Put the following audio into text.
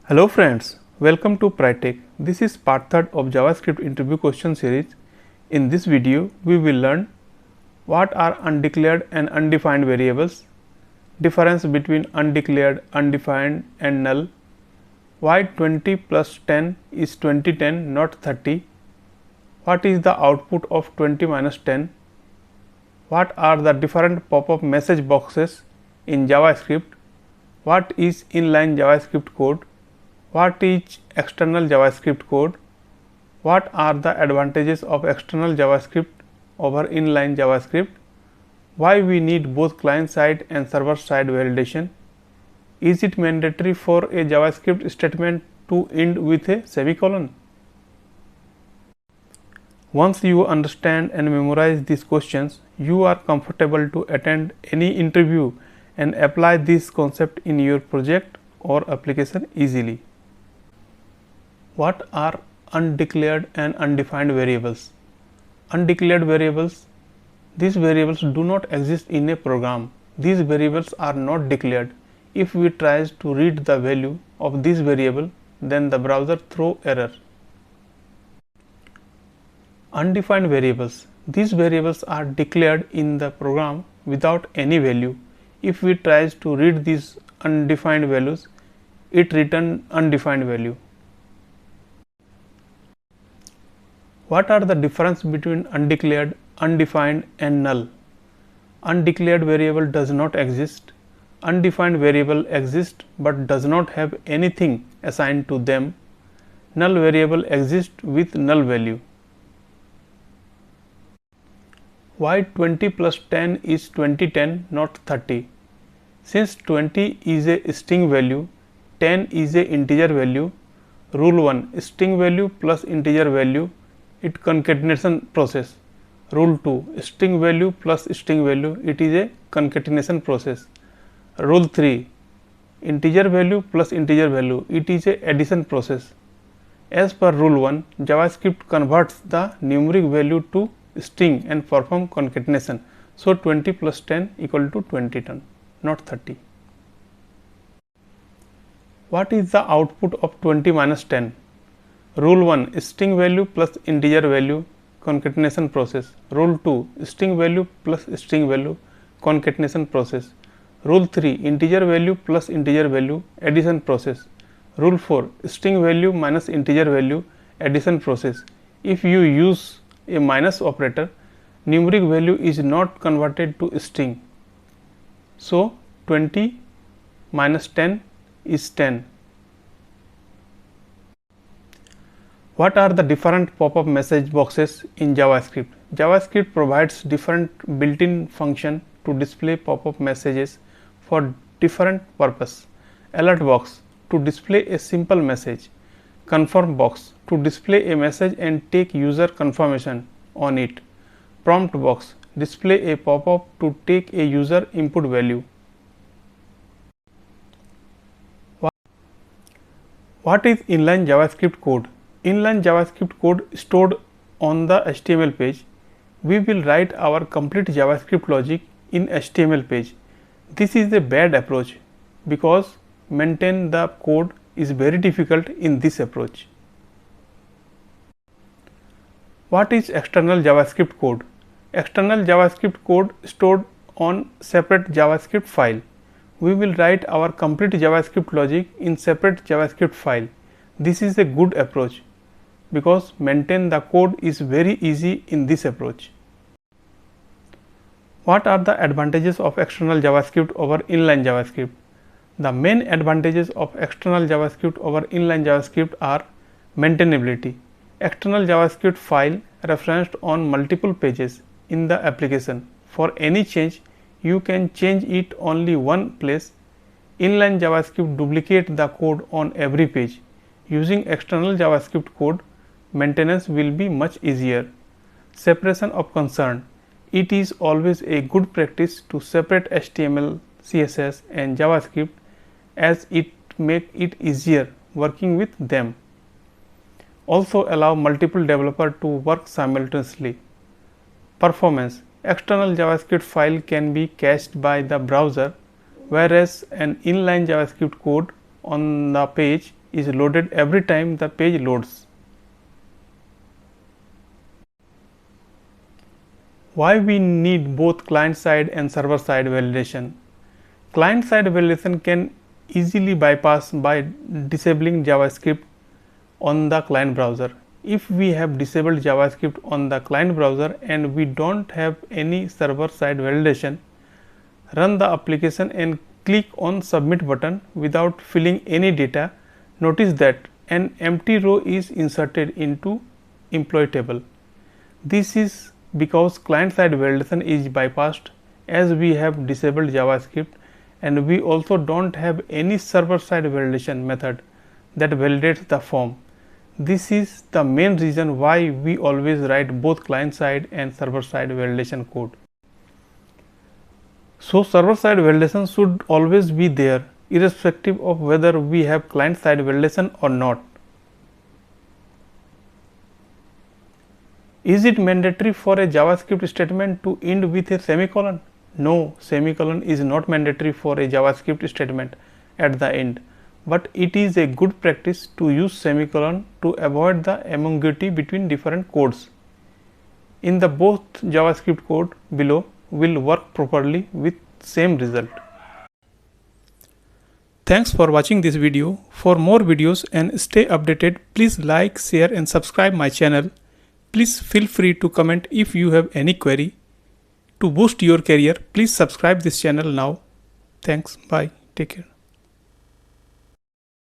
Hello friends, welcome to Prytech. This is part 3 of JavaScript interview question series. In this video, we will learn what are undeclared and undefined variables, difference between undeclared, undefined and null, why 20 plus 10 is 2010 not 30, what is the output of 20 minus 10, what are the different pop-up message boxes in JavaScript, what is inline JavaScript code, what is external JavaScript code, what are the advantages of external JavaScript over inline JavaScript, why we need both client side and server side validation, is it mandatory for a JavaScript statement to end with a semicolon? Once you understand and memorize these questions, you are comfortable to attend any interview and apply this concept in your project or application easily. What are undeclared and undefined variables? Undeclared variables, these variables do not exist in a program. These variables are not declared. If we try to read the value of this variable, then the browser throws error. Undefined variables, these variables are declared in the program without any value. If we try to read these undefined values, it returns undefined value. What are the difference between undeclared, undefined and null? Undeclared variable does not exist. Undefined variable exists but does not have anything assigned to them. Null variable exists with null value. Why 20 plus 10 is 2010 not 30? Since 20 is a string value, 10 is a integer value, rule 1 string value plus integer value, it concatenation process. Rule 2 string value plus string value, it is a concatenation process. Rule 3 integer value plus integer value, it is a addition process. As per rule 1, JavaScript converts the numeric value to string and perform concatenation. So 20 plus 10 equal to 2010 not 30. What is the output of 20 minus 10? Rule 1 string value plus integer value concatenation process. Rule 2 string value plus string value concatenation process. Rule 3 integer value plus integer value addition process. Rule 4 string value minus integer value addition process. If you use a minus operator, numeric value is not converted to string. So 20 minus 10 is 10. What are the different pop-up message boxes in JavaScript? JavaScript provides different built-in function to display pop-up messages for different purpose. Alert box to display a simple message. Confirm box to display a message and take user confirmation on it. Prompt box display a pop-up to take a user input value. What is inline JavaScript code? Inline JavaScript code stored on the HTML page. We will write our complete JavaScript logic in HTML page. This is a bad approach because maintain the code is very difficult in this approach. What is external JavaScript code? External JavaScript code stored on separate JavaScript file. We will write our complete JavaScript logic in separate JavaScript file. This is a good approach because maintain the code is very easy in this approach. What are the advantages of external JavaScript over inline JavaScript? The main advantages of external JavaScript over inline JavaScript are maintainability. External JavaScript file referenced on multiple pages in the application. For any change, you can change it only one place. Inline JavaScript duplicate the code on every page. Using external JavaScript code, maintenance will be much easier. Separation of concern. It is always a good practice to separate HTML, CSS and JavaScript as it makes it easier working with them. Also allow multiple developers to work simultaneously. Performance. External JavaScript file can be cached by the browser, whereas an inline JavaScript code on the page is loaded every time the page loads. Why we need both client-side and server-side validation? Client-side validation can easily bypass by disabling JavaScript on the client browser. If we have disabled JavaScript on the client browser and we don't have any server-side validation, run the application and click on submit button without filling any data. Notice that an empty row is inserted into employee table. This is because client-side validation is bypassed as we have disabled JavaScript, and we also don't have any server-side validation method that validates the form. This is the main reason why we always write both client-side and server-side validation code. So, server-side validation should always be there, irrespective of whether we have client-side validation or not. Is it mandatory for a JavaScript statement to end with a semicolon? No, semicolon is not mandatory for a JavaScript statement at the end, but it is a good practice to use semicolon to avoid the ambiguity between different codes. In the both JavaScript code below will work properly with same result. Thanks for watching this video. For more videos and stay updated, please like, share and subscribe my channel. Please feel free to comment if you have any query. To boost your career, please subscribe this channel now. Thanks. Bye. Take care.